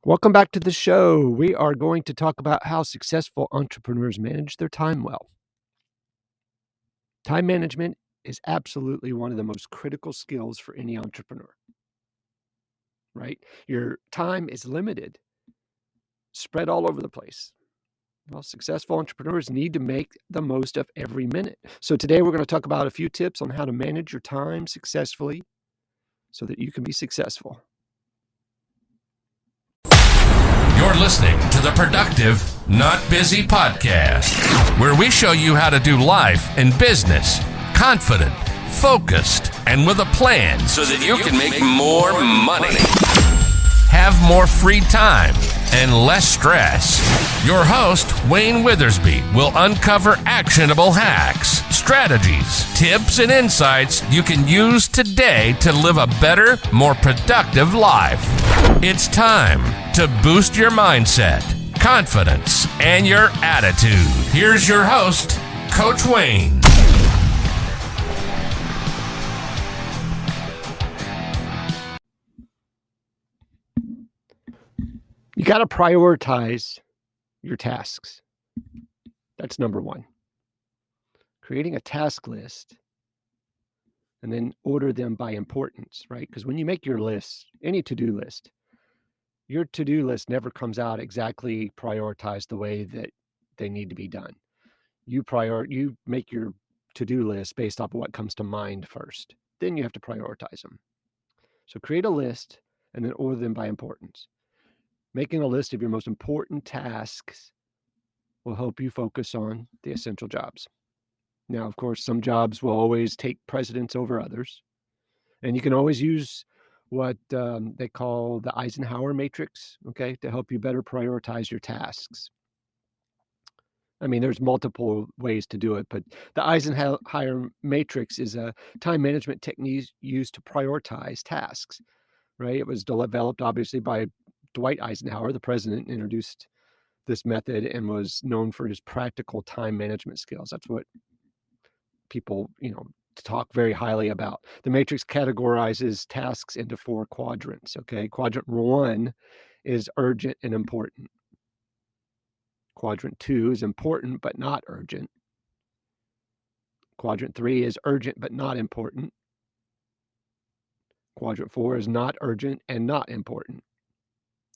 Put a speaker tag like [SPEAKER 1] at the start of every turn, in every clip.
[SPEAKER 1] Welcome back to the show. We are going to talk about how successful entrepreneurs manage their time well. Time management is absolutely one of the most critical skills for any entrepreneur, right? Your time is limited, spread all over the place. Well, successful entrepreneurs need to make the most of every minute. So today we're going to talk about a few tips on how to manage your time successfully so that you can be successful.
[SPEAKER 2] You're listening to the Productive, Not Busy podcast, where we show you how to do life and business confident, focused, and with a plan so that you can make more money, have more free time, and less stress. Your host, Wayne Withersby, will uncover actionable hacks, strategies, tips, and insights you can use today to live a better, more productive life. It's time to boost your mindset, confidence, and your attitude. Here's your host, Coach Wayne.
[SPEAKER 1] You got to prioritize your tasks. That's number one. Creating a task list and then order them by importance, right? Because when you make your list, any to-do list, your to-do list never comes out exactly prioritized the way that they need to be done. You make your to-do list based off of what comes to mind first. Then you have to prioritize them. So create a list and then order them by importance. Making a list of your most important tasks will help you focus on the essential jobs. Now, of course, some jobs will always take precedence over others. And you can always use what they call the Eisenhower matrix, okay, to help you better prioritize your tasks. I mean, there's multiple ways to do it, but the Eisenhower matrix is a time management technique used to prioritize tasks, right? It was developed, obviously, by Dwight Eisenhower. The president introduced this method and was known for his practical time management skills. That's what people, talk very highly about. The matrix categorizes tasks into 4 quadrants, okay? Quadrant 1 is urgent and important. Quadrant 2 is important but not urgent. Quadrant 3 is urgent but not important. Quadrant 4 is not urgent and not important.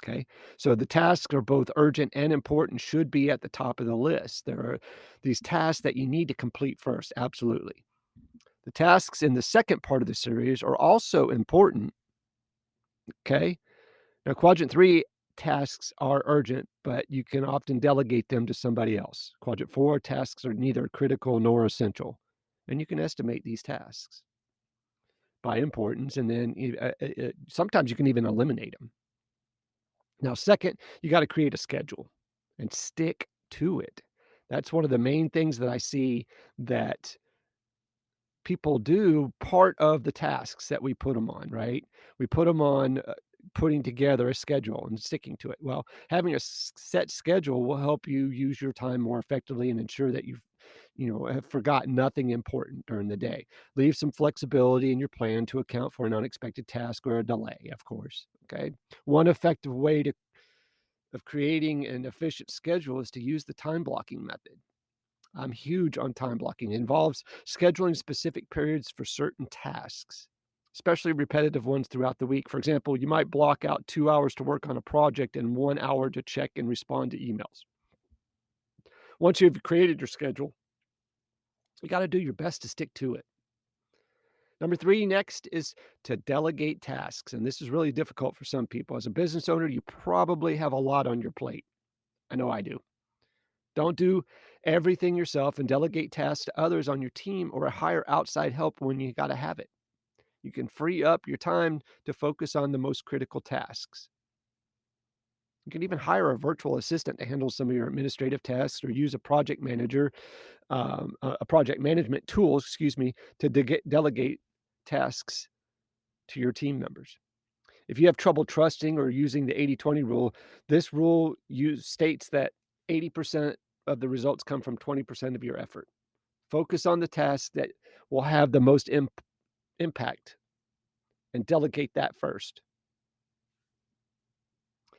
[SPEAKER 1] Okay, so the tasks are both urgent and important, should be at the top of the list. There are these tasks that you need to complete first, absolutely. The tasks in the second part of the series are also important. Okay, now quadrant 3 tasks are urgent, but you can often delegate them to somebody else. Quadrant 4 tasks are neither critical nor essential, and you can estimate these tasks by importance, and then sometimes you can even eliminate them. Now, second, you got to create a schedule and stick to it. That's one of the main things that I see that people do, part of the tasks that we put them on, right? We put them on putting together a schedule and sticking to it. Well, having a set schedule will help you use your time more effectively and ensure that you've have forgotten nothing important during the day. Leave some flexibility in your plan to account for an unexpected task or a delay, of course. Okay. One effective way of creating an efficient schedule is to use the time blocking method. I'm huge on time blocking. It involves scheduling specific periods for certain tasks, especially repetitive ones throughout the week. For example, you might block out 2 hours to work on a project and 1 hour to check and respond to emails. Once you've created your schedule, you got to do your best to stick to it. Number 3 next is to delegate tasks. And this is really difficult for some people. As a business owner, you probably have a lot on your plate. I know I do. Don't do everything yourself and delegate tasks to others on your team or hire outside help when you got to have it. You can free up your time to focus on the most critical tasks. You can even hire a virtual assistant to handle some of your administrative tasks or use a project manager, a project management tool, to delegate tasks to your team members. If you have trouble trusting or using the 80-20 rule, this rule states that 80% of the results come from 20% of your effort. Focus on the tasks that will have the most impact and delegate that first.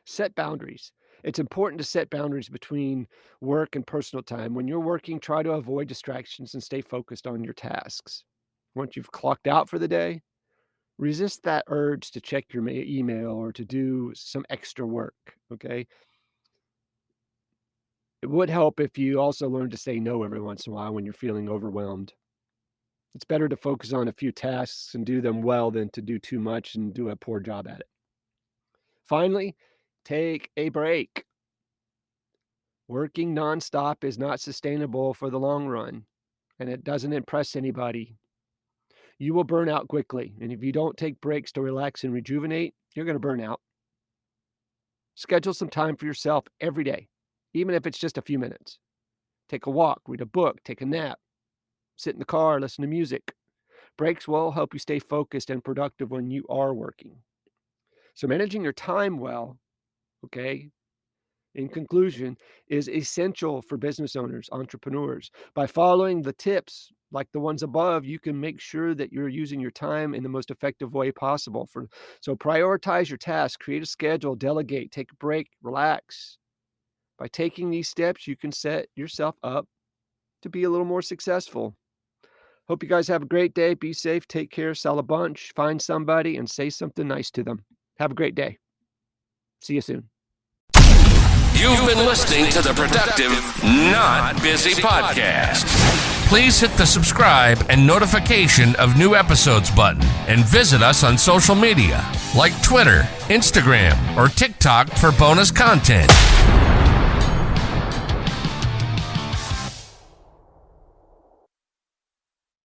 [SPEAKER 1] Set boundaries. It's important to set boundaries between work and personal time. When you're working, try to avoid distractions and stay focused on your tasks. Once you've clocked out for the day, resist that urge to check your email or to do some extra work, okay? It would help if you also learn to say no every once in a while when you're feeling overwhelmed. It's better to focus on a few tasks and do them well than to do too much and do a poor job at it. Finally, take a break. Working nonstop is not sustainable for the long run, and it doesn't impress anybody. You will burn out quickly, and if you don't take breaks to relax and rejuvenate, you're going to burn out. Schedule some time for yourself every day, even if it's just a few minutes. Take a walk, read a book, take a nap, sit in the car, listen to music. Breaks will help you stay focused and productive when you are working. So managing your time well, okay, in conclusion, is essential for business owners, entrepreneurs. By following the tips like the ones above, you can make sure that you're using your time in the most effective way possible. So prioritize your tasks, create a schedule, delegate, take a break, relax. By taking these steps, you can set yourself up to be a little more successful. Hope you guys have a great day. Be safe, take care, sell a bunch, find somebody, and say something nice to them. Have a great day. See you soon.
[SPEAKER 2] You've been listening to the Productive, Not Busy podcast. Please hit the subscribe and notification of new episodes button and visit us on social media like Twitter, Instagram, or TikTok for bonus content.